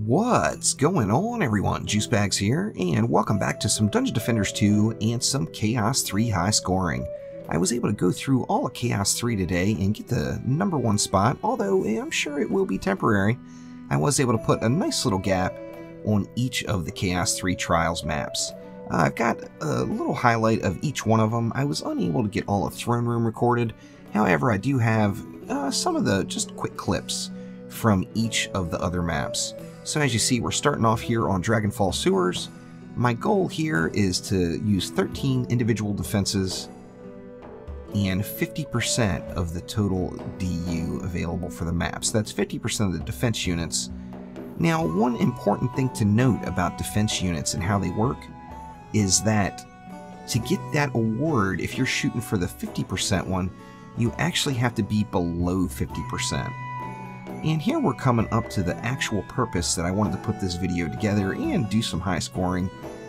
What's going on, everyone? Juicebags here, and welcome back to some Dungeon Defenders 2 and some Chaos 3 high scoring. I was able to go through all of Chaos 3 today and get the #1 spot, although I'm sure it will be temporary. I was able to put a nice little gap on each of the Chaos 3 Trials maps. I've got a little highlight of each one of them. I was unable to get all of Throne Room recorded, however I do have some of the just quick clips from each of the other maps. So as you see, we're starting off here on Dragonfall Sewers. My goal here is to use 13 individual defenses and 50% of the total DU available for the maps. That's 50% of the defense units. Now, one important thing to note about defense units and how they work is that to get that award, if you're shooting for the 50% one, you actually have to be below 50%. And here we're coming up to the actual purpose that I wanted to put this video together and do some high scoring,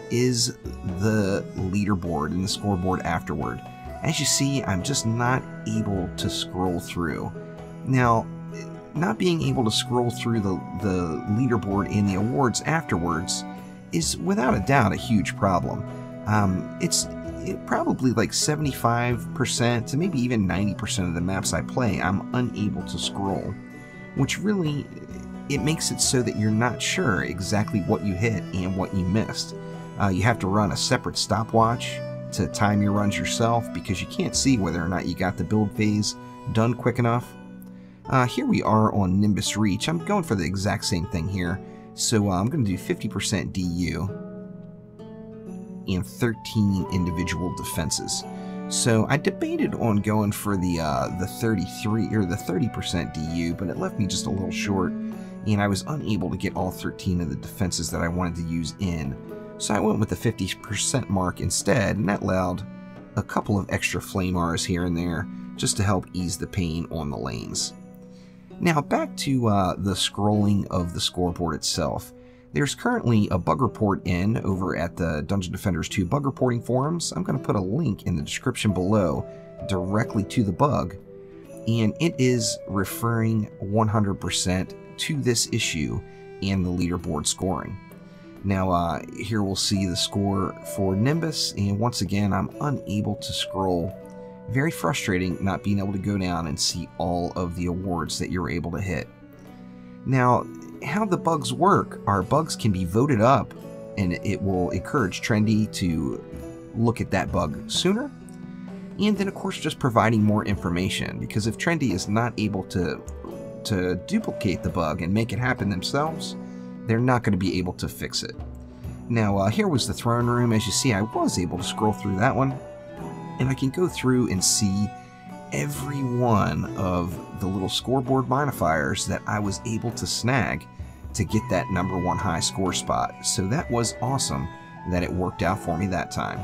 is the leaderboard and the scoreboard afterward. As you see, I'm just not able to scroll through. Now, not being able to scroll through the leaderboard and the awards afterwards is without a doubt a huge problem. It's probably like 75% to maybe even 90% of the maps I play, I'm unable to scroll. Which really, it makes it so that you're not sure exactly what you hit and what you missed. You have to run a separate stopwatch to time your runs yourself because you can't see whether or not you got the build phase done quick enough. Here we are on Nimbus Reach. I'm going for the exact same thing here. So I'm going to do 50% DU and 13 individual defenses. So I debated on going for the 33 or the 30% DU, but it left me just a little short, and I was unable to get all 13 of the defenses that I wanted to use in. So I went with the 50% mark instead, and that allowed a couple of extra flame R's here and there just to help ease the pain on the lanes. Now back to the scrolling of the scoreboard itself. There's currently a bug report in over at the Dungeon Defenders 2 bug reporting forums. I'm going to put a link in the description below directly to the bug, and it is referring 100% to this issue and the leaderboard scoring. Now here we'll see the score for Nimbus, and once again I'm unable to scroll. Very frustrating not being able to go down and see all of the awards that you're able to hit. Now, how the bugs work are bugs can be voted up, and it will encourage Trendy to look at that bug sooner. And then, of course, just providing more information, because if Trendy is not able to duplicate the bug and make it happen themselves, they're not going to be able to fix it. Now, here was the Throne Room. As you see, I was able to scroll through that one, and I can go through and see every one of the little scoreboard modifiers that I was able to snag to get that #1 high score spot. So that was awesome that it worked out for me that time.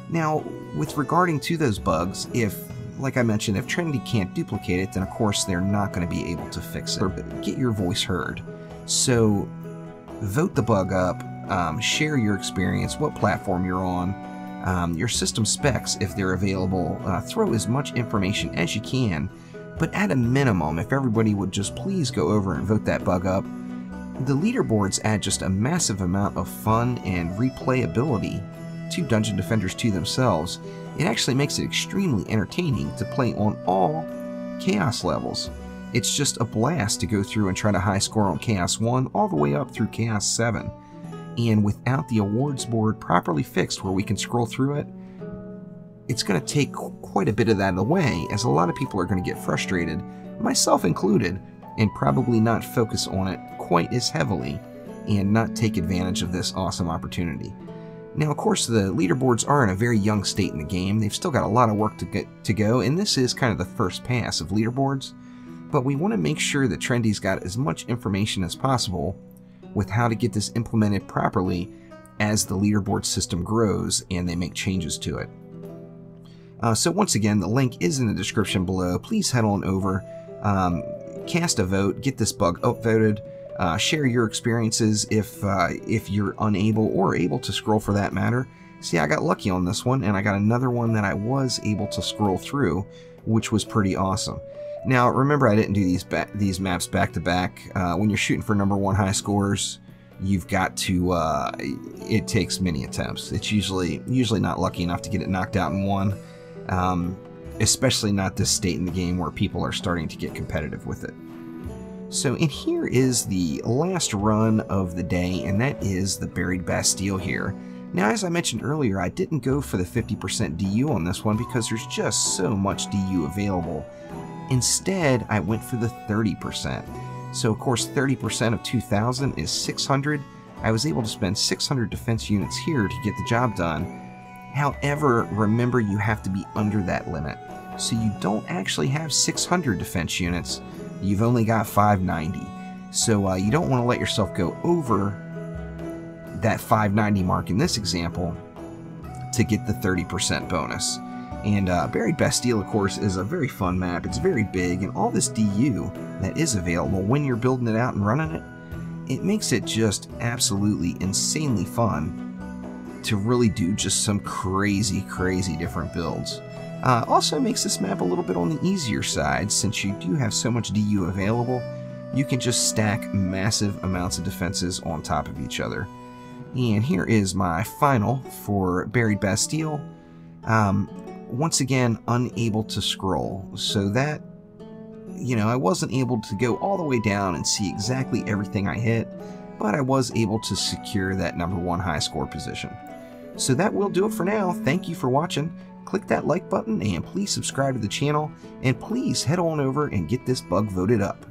Now, with regarding to those bugs, if, like I mentioned, if Trinity can't duplicate it, then of course they're not going to be able to fix it. But get your voice heard. So vote the bug up, share your experience, what platform you're on, your system specs if they're available, throw as much information as you can, but at a minimum, if everybody would just please go over and vote that bug up. The leaderboards add just a massive amount of fun and replayability to Dungeon Defenders 2 themselves. It actually makes it extremely entertaining to play on all Chaos levels. It's just a blast to go through and try to high score on Chaos 1 all the way up through Chaos 7. And without the awards board properly fixed where we can scroll through it, it's going to take quite a bit of that away, as a lot of people are going to get frustrated, myself included, and probably not focus on it quite as heavily and not take advantage of this awesome opportunity. Now, of course, the leaderboards are in a very young state in the game. They've still got a lot of work to go, and this is kind of the first pass of leaderboards, but we want to make sure that Trendy's got as much information as possible with how to get this implemented properly as the leaderboard system grows and they make changes to it. So once again, the link is in the description below. Please head on over, cast a vote, get this bug upvoted, share your experiences if you're unable or able to scroll for that matter. See, I got lucky on this one, and I got another one that I was able to scroll through, which was pretty awesome. Now, remember, I didn't do these maps back to back. When you're shooting for #1 high scores, you've got to. It takes many attempts. It's usually not lucky enough to get it knocked out in one, especially not this state in the game where people are starting to get competitive with it. So, and here is the last run of the day, and that is the Buried Bastille here. Now, as I mentioned earlier, I didn't go for the 50% DU on this one because there's just so much DU available. Instead, I went for the 30%. So, of course, 30% of 2,000 is 600. I was able to spend 600 defense units here to get the job done. However, remember, you have to be under that limit. So you don't actually have 600 defense units. You've only got 590. So you don't want to let yourself go over that 590 mark in this example to get the 30% bonus. And Buried Bastille, of course, is a very fun map. It's very big, and all this DU that is available when you're building it out and running it, it makes it just absolutely insanely fun to really do just some crazy different builds. Also makes this map a little bit on the easier side. Since you do have so much DU available, you can just stack massive amounts of defenses on top of each other. And here is my final for Buried Bastille. Once again, unable to scroll, so that, you know, I wasn't able to go all the way down and see exactly everything I hit, but I was able to secure that #1 high score position. So that will do it for now. Thank you for watching. Click that like button and please subscribe to the channel, and please head on over and get this bug voted up.